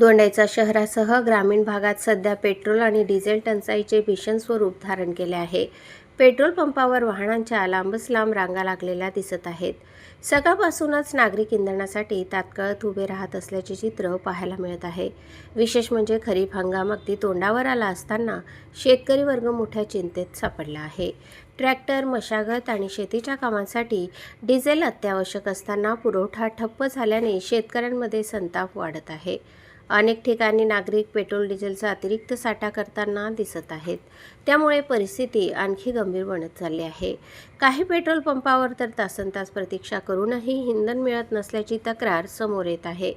दोंडाईचा शहरासह ग्रामीण भागात सध्या पेट्रोल आणि डिझेल टंचाईचे भीषण स्वरूप धारण केले आहे. पेट्रोल पंपावर वाहनांच्या लांबच लांब रांगा लागलेल्या दिसत आहेत. सकाळपासूनच नागरिक इंधनासाठी तात्काळात उभे राहत असल्याचे चित्र पाहायला मिळत आहे. विशेष म्हणजे खरीप हंगाम अगदी तोंडावर आला असताना शेतकरी वर्ग मोठ्या चिंतेत सापडला आहे. ट्रॅक्टर, मशागत आणि शेतीच्या कामांसाठी डिझेल अत्यावश्यक असताना पुरवठा ठप्प झाल्याने शेतकऱ्यांमध्ये संताप वाढत आहे. अनेक ठिकाणी नागरिक पेट्रोल डिझेलचा अतिरिक्त साठा करताना दिसत आहेत. त्यामुळे परिस्थिती आणखी गंभीर बनत चालली आहे. काही पेट्रोल पंपावर तर तासनतास प्रतीक्षा करूनही इंधन मिळत नसल्याची तक्रार समोर येत आहे.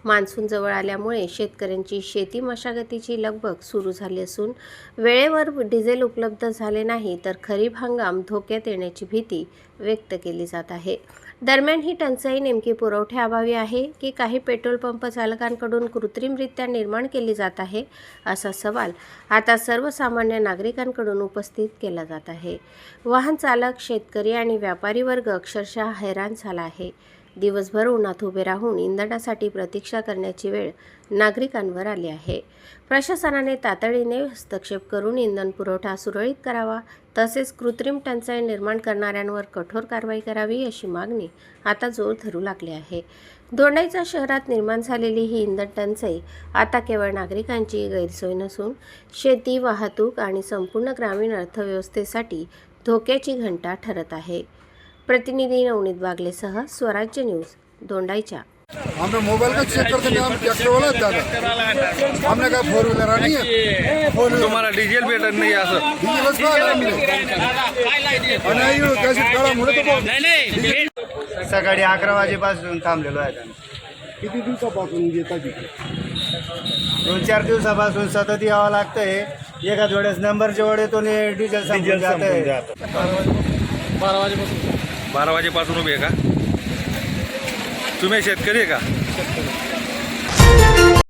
मान्सून जवळ आल्यामुळे शेतकऱ्यांची शेती मशागतीची लगबग सुरू झाली असून वेळेवर डिझेल उपलब्ध झाले नाही तर खरीप हंगाम धोक्यात येण्याची भीती व्यक्त केली जात आहे. दरम्यान ही टंचाई नेमकी पुरवठ्याअभावी आहे की काही पेट्रोल पंप चालकांकडून कृत्रिमरित्या निर्माण केली जात आहे, असा सवाल आता सर्वसामान्य नागरिकांकडून उपस्थित केला जात आहे. वाहन चालक, शेतकरी आणि व्यापारी वर्ग अक्षरशः हैराण झाला आहे. दिवसभर उन्हात उभे राहून इंधनासाठी प्रतीक्षा करण्याची वेळ नागरिकांवर आली आहे. प्रशासनाने तातडीने हस्तक्षेप करून इंधन पुरवठा सुरळीत करावा, तसेच कृत्रिम टंचाई निर्माण करणाऱ्यांवर कठोर कारवाई करावी अशी मागणी आता जोर धरू लागली आहे. दोंडाईचा शहरात निर्माण झालेली ही इंधन टंचाई आता केवळ नागरिकांची गैरसोय नसून शेती, वाहतूक आणि संपूर्ण ग्रामीण अर्थव्यवस्थेसाठी धोक्याची घंटा ठरत आहे. प्रतिनिधी नवनीत बागलेसह स्वराज्य न्यूज, दोंडाईच्या. हमने मोबाइल का चेक करते हैं, हम ट्रैक्टर वाला दादा हमने कहा 4 व्हीलर नहीं है, तुम्हाला डिझेल भेटत नाही असं डीजल बस नाही कैसे काढा म्हणून तो सकाळी 11 वाजेपासून थांबलेलो आहे. किती दिवसापासून येतात तिथे? 2-4 दिवसापासून सतत यावं लागतंय. एखाद वेळेस नंबरच्या वेळ येतो आणि डिझेल संपून जातंय. 12 वाजेपासून उभे आहे का? तुम्ही शेतकरी आहे का?